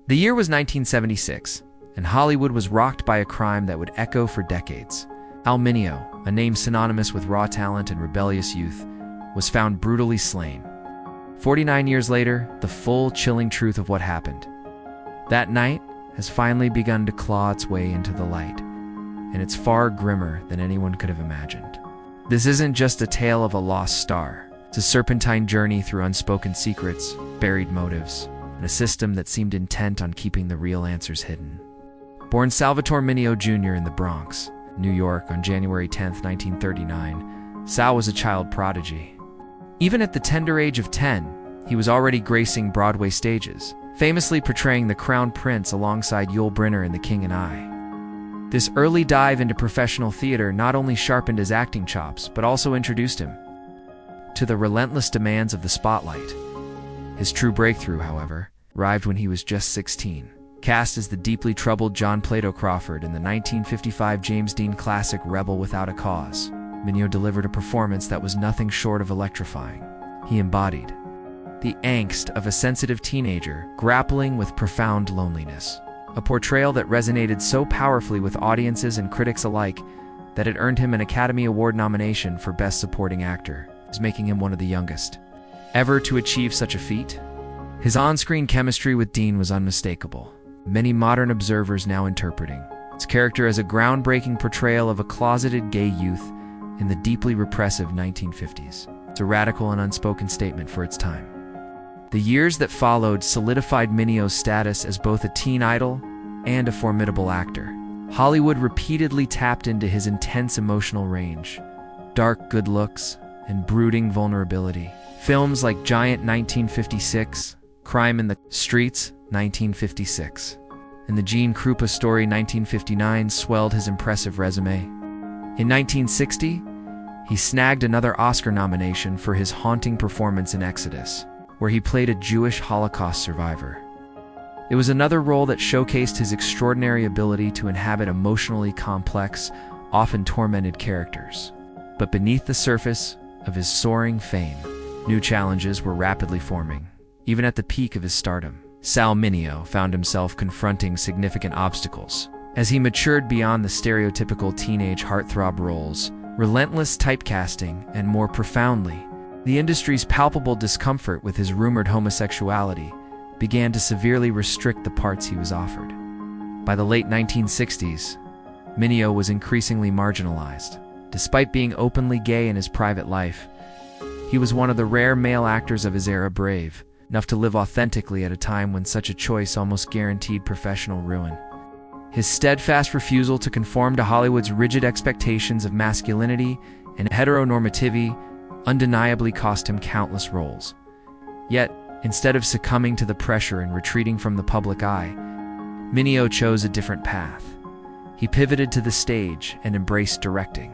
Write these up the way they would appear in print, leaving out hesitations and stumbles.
The year was 1976, and Hollywood was rocked by a crime that would echo for decades. Sal Mineo, a name synonymous with raw talent and rebellious youth, was found brutally slain. 49 years later, the full, chilling truth of what happened. That night has finally begun to claw its way into the light, and it's far grimmer than anyone could have imagined. This isn't just a tale of a lost star. It's a serpentine journey through unspoken secrets, buried motives, and a system that seemed intent on keeping the real answers hidden. Born Salvatore Mineo Jr. in the Bronx, New York on January 10, 1939, Sal was a child prodigy. Even at the tender age of 10, he was already gracing Broadway stages, famously portraying the Crown Prince alongside Yul Brynner in The King and I. This early dive into professional theater not only sharpened his acting chops, but also introduced him to the relentless demands of the spotlight. His true breakthrough, however, arrived when he was just 16. Cast as the deeply troubled John Plato Crawford in the 1955 James Dean classic Rebel Without a Cause, Mineo delivered a performance that was nothing short of electrifying. He embodied the angst of a sensitive teenager grappling with profound loneliness, a portrayal that resonated so powerfully with audiences and critics alike that it earned him an Academy Award nomination for Best Supporting Actor, making him one of the youngest ever to achieve such a feat. His on-screen chemistry with Dean was unmistakable, many modern observers now interpreting his character as a groundbreaking portrayal of a closeted gay youth in the deeply repressive 1950s. It's a radical and unspoken statement for its time. The years that followed solidified Mineo's status as both a teen idol and a formidable actor. Hollywood repeatedly tapped into his intense emotional range, dark good looks, and brooding vulnerability. Films like Giant 1956, Crime in the Streets 1956, and The Gene Krupa Story 1959 swelled his impressive resume. In 1960, he snagged another Oscar nomination for his haunting performance in Exodus, where he played a Jewish Holocaust survivor. It was another role that showcased his extraordinary ability to inhabit emotionally complex, often tormented characters. But beneath the surface of his soaring fame, new challenges were rapidly forming. Even at the peak of his stardom, Sal Mineo found himself confronting significant obstacles. As he matured beyond the stereotypical teenage heartthrob roles, relentless typecasting, and more profoundly, the industry's palpable discomfort with his rumored homosexuality began to severely restrict the parts he was offered. By the late 1960s, Mineo was increasingly marginalized. Despite being openly gay in his private life, he was one of the rare male actors of his era brave enough to live authentically at a time when such a choice almost guaranteed professional ruin. His steadfast refusal to conform to Hollywood's rigid expectations of masculinity and heteronormativity undeniably cost him countless roles. Yet, instead of succumbing to the pressure and retreating from the public eye, Mineo chose a different path. He pivoted to the stage and embraced directing.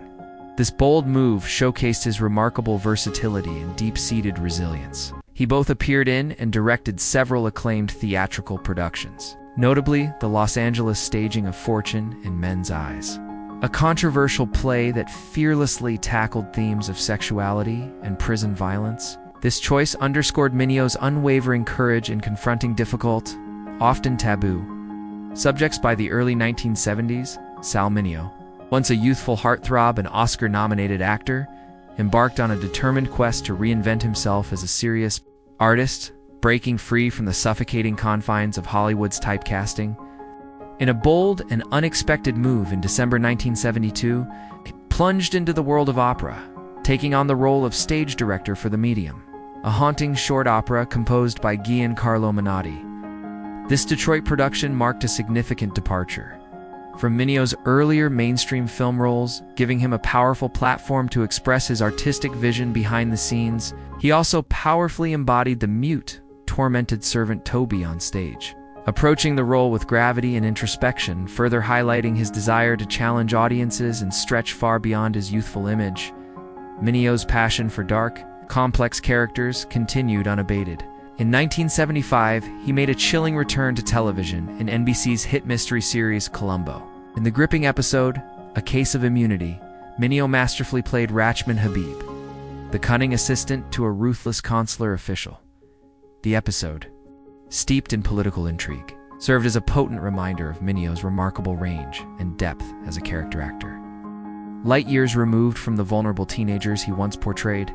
This bold move showcased his remarkable versatility and deep-seated resilience. He both appeared in and directed several acclaimed theatrical productions, notably the Los Angeles staging of Fortune and Men's Eyes, a controversial play that fearlessly tackled themes of sexuality and prison violence. This choice underscored Mineo's unwavering courage in confronting difficult, often taboo, subjects. By the early 1970s, Sal Mineo, once a youthful heartthrob and Oscar-nominated actor, embarked on a determined quest to reinvent himself as a serious artist, breaking free from the suffocating confines of Hollywood's typecasting. In a bold and unexpected move in December 1972, he plunged into the world of opera, taking on the role of stage director for The Medium, a haunting short opera composed by Giancarlo Menotti. This Detroit production marked a significant departure from Mineo's earlier mainstream film roles, giving him a powerful platform to express his artistic vision behind the scenes. He also powerfully embodied the mute, tormented servant Toby on stage, approaching the role with gravity and introspection, further highlighting his desire to challenge audiences and stretch far beyond his youthful image. Mineo's passion for dark, complex characters continued unabated. In 1975, he made a chilling return to television in NBC's hit mystery series Columbo. In the gripping episode, A Case of Immunity, Mineo masterfully played Rachman Habib, the cunning assistant to a ruthless consular official. The episode, steeped in political intrigue, served as a potent reminder of Mineo's remarkable range and depth as a character actor. Light years removed from the vulnerable teenagers he once portrayed,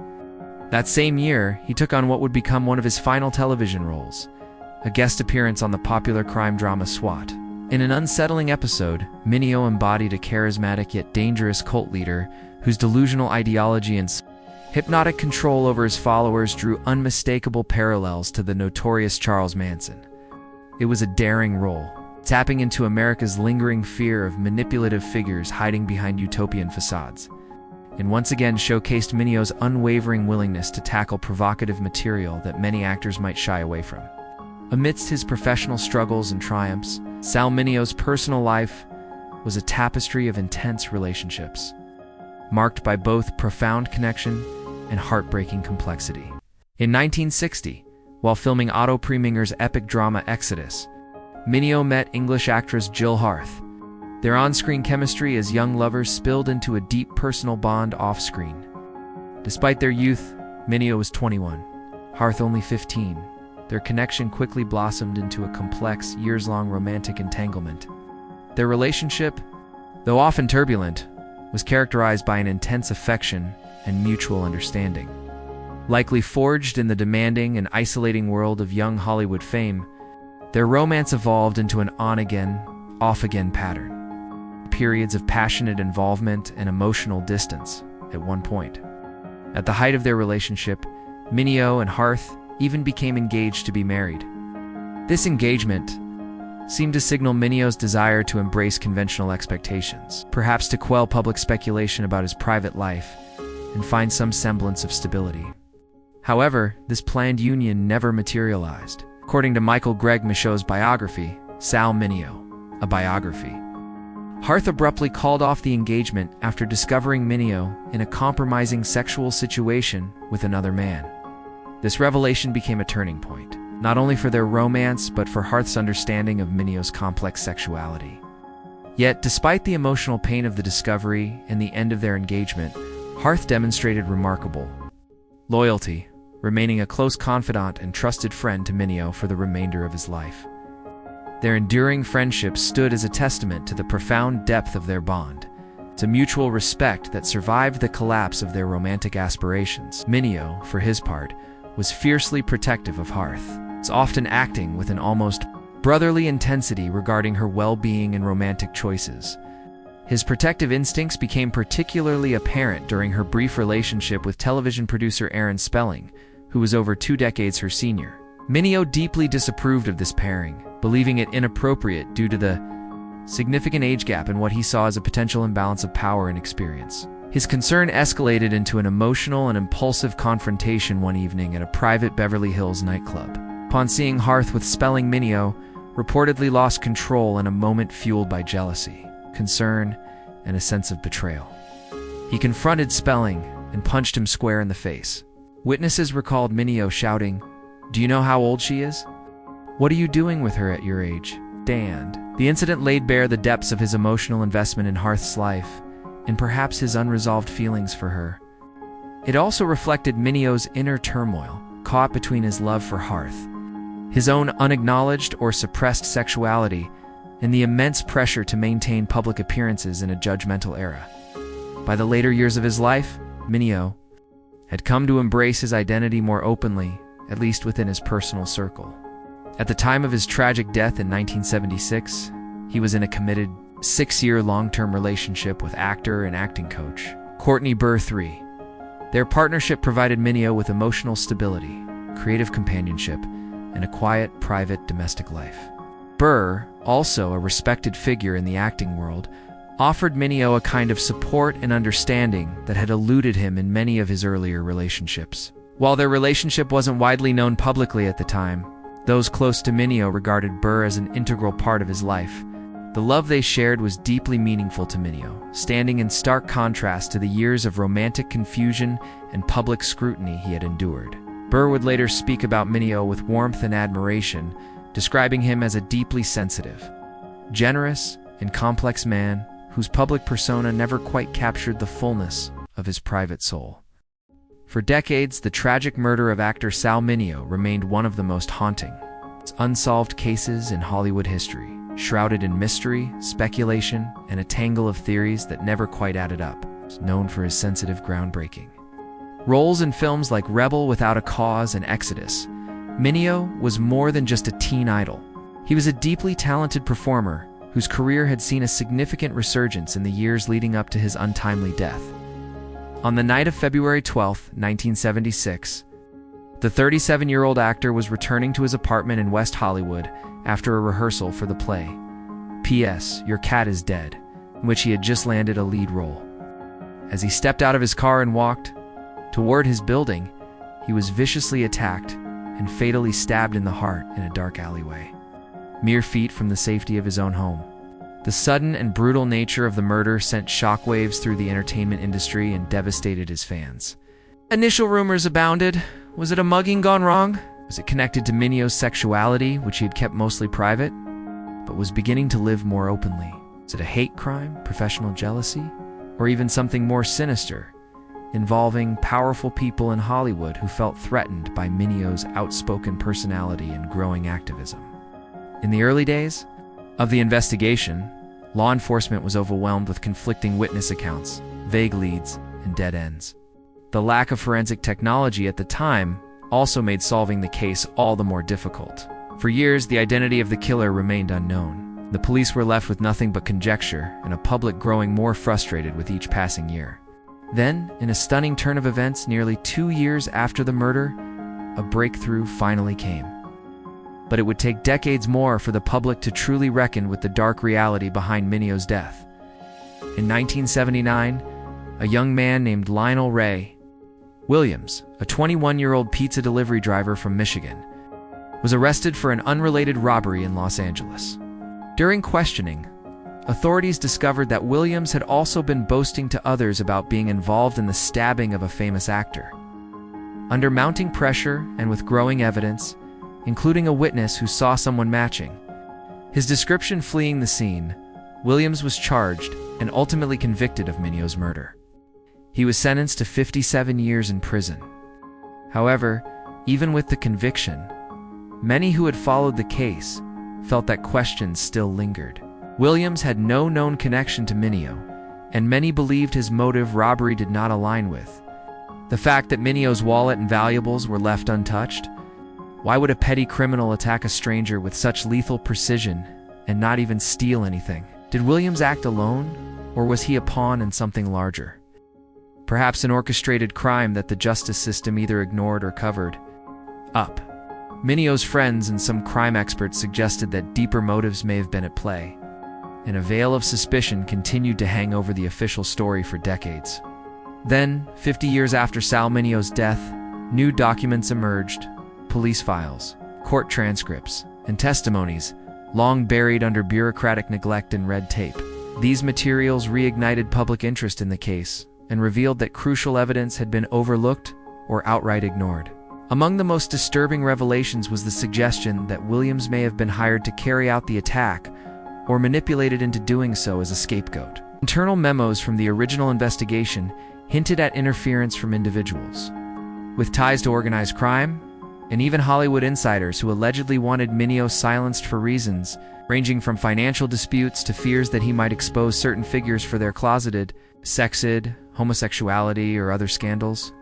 that same year, he took on what would become one of his final television roles, a guest appearance on the popular crime drama SWAT. In an unsettling episode, Mineo embodied a charismatic yet dangerous cult leader whose delusional ideology and hypnotic control over his followers drew unmistakable parallels to the notorious Charles Manson. It was a daring role, tapping into America's lingering fear of manipulative figures hiding behind utopian facades, and once again showcased Mineo's unwavering willingness to tackle provocative material that many actors might shy away from. Amidst his professional struggles and triumphs, Sal Mineo's personal life was a tapestry of intense relationships, marked by both profound connection and heartbreaking complexity. In 1960, while filming Otto Preminger's epic drama Exodus, Mineo met English actress Jill Harth. Their on-screen chemistry as young lovers spilled into a deep personal bond off-screen. Despite their youth, Mineo was 21, Harth only 15. Their connection quickly blossomed into a complex, years-long romantic entanglement. Their relationship, though often turbulent, was characterized by an intense affection and mutual understanding. Likely forged in the demanding and isolating world of young Hollywood fame, their romance evolved into an on-again, off-again pattern. Periods of passionate involvement and emotional distance at one point. At the height of their relationship, Mineo and Harth even became engaged to be married. This engagement seemed to signal Mineo's desire to embrace conventional expectations, perhaps to quell public speculation about his private life and find some semblance of stability. However, this planned union never materialized. According to Michael Gregg Michaud's biography, Sal Mineo, a biography, Harth abruptly called off the engagement after discovering Mineo in a compromising sexual situation with another man. This revelation became a turning point, not only for their romance but for Harth's understanding of Mineo's complex sexuality. Yet, despite the emotional pain of the discovery and the end of their engagement, Harth demonstrated remarkable loyalty, remaining a close confidant and trusted friend to Mineo for the remainder of his life. Their enduring friendship stood as a testament to the profound depth of their bond, to mutual respect that survived the collapse of their romantic aspirations. Mineo, for his part, was fiercely protective of Harth, often acting with an almost brotherly intensity regarding her well-being and romantic choices. His protective instincts became particularly apparent during her brief relationship with television producer Aaron Spelling, who was over 2 decades her senior. Mineo deeply disapproved of this pairing, believing it inappropriate due to the significant age gap and what he saw as a potential imbalance of power and experience. His concern escalated into an emotional and impulsive confrontation one evening at a private Beverly Hills nightclub. Upon seeing Harth with Spelling, Mineo reportedly lost control in a moment fueled by jealousy, concern, and a sense of betrayal. He confronted Spelling and punched him square in the face. Witnesses recalled Mineo shouting, "Do you know how old she is? What are you doing with her at your age? Stand." The incident laid bare the depths of his emotional investment in Harth's life, and perhaps his unresolved feelings for her. It also reflected Mineo's inner turmoil, caught between his love for Harth, his own unacknowledged or suppressed sexuality, and the immense pressure to maintain public appearances in a judgmental era. By the later years of his life, Mineo had come to embrace his identity more openly, at least within his personal circle. At the time of his tragic death in 1976, he was in a committed 6-year long-term relationship with actor and acting coach Courtney Burr III. Their partnership provided Mineo with emotional stability, creative companionship, and a quiet, private domestic life. Burr, also a respected figure in the acting world, offered Mineo a kind of support and understanding that had eluded him in many of his earlier relationships. While their relationship wasn't widely known publicly at the time, those close to Mineo regarded Burr as an integral part of his life. The love they shared was deeply meaningful to Mineo, standing in stark contrast to the years of romantic confusion and public scrutiny he had endured. Burr would later speak about Mineo with warmth and admiration, describing him as a deeply sensitive, generous, and complex man whose public persona never quite captured the fullness of his private soul. For decades, the tragic murder of actor Sal Mineo remained one of the most haunting, Unsolved cases in Hollywood history, shrouded in mystery, speculation, and a tangle of theories that never quite added up. He's known for his sensitive groundbreaking roles in films like Rebel Without a Cause and Exodus. Mineo was more than just a teen idol. He was a deeply talented performer whose career had seen a significant resurgence in the years leading up to his untimely death. On the night of February 12, 1976, the 37-year-old actor was returning to his apartment in West Hollywood after a rehearsal for the play, P.S. Your Cat is Dead, in which he had just landed a lead role. As he stepped out of his car and walked toward his building, he was viciously attacked and fatally stabbed in the heart in a dark alleyway, mere feet from the safety of his own home. The sudden and brutal nature of the murder sent shockwaves through the entertainment industry and devastated his fans. Initial rumors abounded. Was it a mugging gone wrong? Was it connected to Mineo's sexuality, which he had kept mostly private, but was beginning to live more openly? Was it a hate crime, professional jealousy, or even something more sinister, involving powerful people in Hollywood who felt threatened by Mineo's outspoken personality and growing activism? In the early days of the investigation, law enforcement was overwhelmed with conflicting witness accounts, vague leads, and dead ends. The lack of forensic technology at the time also made solving the case all the more difficult. For years, the identity of the killer remained unknown. The police were left with nothing but conjecture, and a public growing more frustrated with each passing year. Then, in a stunning turn of events nearly 2 years after the murder, a breakthrough finally came. But it would take decades more for the public to truly reckon with the dark reality behind Mineo's death. In 1979, a young man named Lionel Ray Williams, a 21-year-old pizza delivery driver from Michigan, was arrested for an unrelated robbery in Los Angeles. During questioning, authorities discovered that Williams had also been boasting to others about being involved in the stabbing of a famous actor. Under mounting pressure and with growing evidence, including a witness who saw someone matching his description fleeing the scene, Williams was charged and ultimately convicted of Mineo's murder. He was sentenced to 57 years in prison. However, even with the conviction, many who had followed the case felt that questions still lingered. Williams had no known connection to Mineo, and many believed his motive robbery did not align with the fact that Mineo's wallet and valuables were left untouched. Why would a petty criminal attack a stranger with such lethal precision and not even steal anything? Did Williams act alone, or was he a pawn in something larger? Perhaps an orchestrated crime that the justice system either ignored or covered up. Mineo's friends and some crime experts suggested that deeper motives may have been at play, and a veil of suspicion continued to hang over the official story for decades. Then, 50 years after Sal Mineo's death, new documents emerged: police files, court transcripts, and testimonies, long buried under bureaucratic neglect and red tape. These materials reignited public interest in the case and revealed that crucial evidence had been overlooked or outright ignored. Among the most disturbing revelations was the suggestion that Williams may have been hired to carry out the attack or manipulated into doing so as a scapegoat. Internal memos from the original investigation hinted at interference from individuals with ties to organized crime, and even Hollywood insiders who allegedly wanted Mineo silenced for reasons ranging from financial disputes to fears that he might expose certain figures for their closeted, sexed, homosexuality, or other scandals.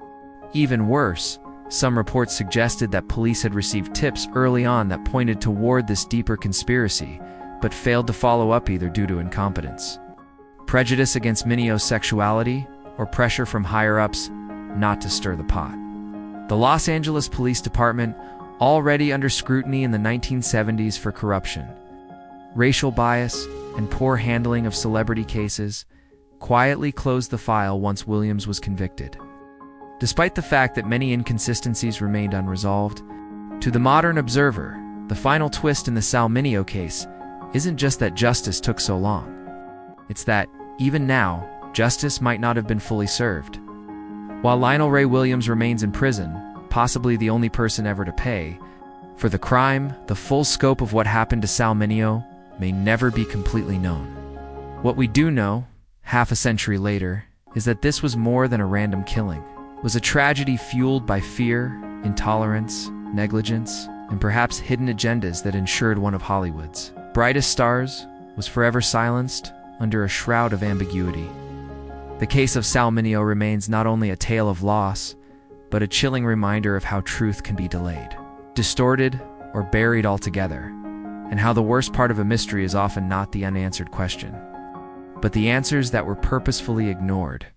Even worse, some reports suggested that police had received tips early on that pointed toward this deeper conspiracy, but failed to follow up either due to incompetence, prejudice against Mineo's sexuality, or pressure from higher-ups not to stir the pot. The Los Angeles Police Department, already under scrutiny in the 1970s for corruption, racial bias, and poor handling of celebrity cases, quietly closed the file once Williams was convicted. Despite the fact that many inconsistencies remained unresolved, to the modern observer, the final twist in the Sal Mineo case isn't just that justice took so long. It's that, even now, justice might not have been fully served. While Lionel Ray Williams remains in prison, possibly the only person ever to pay for the crime, the full scope of what happened to Sal Mineo may never be completely known. What we do know, half a century later, is that this was more than a random killing. It was a tragedy fueled by fear, intolerance, negligence, and perhaps hidden agendas that ensured one of Hollywood's brightest stars was forever silenced under a shroud of ambiguity. The case of Sal Mineo remains not only a tale of loss, but a chilling reminder of how truth can be delayed, distorted, or buried altogether, and how the worst part of a mystery is often not the unanswered question, but the answers that were purposefully ignored.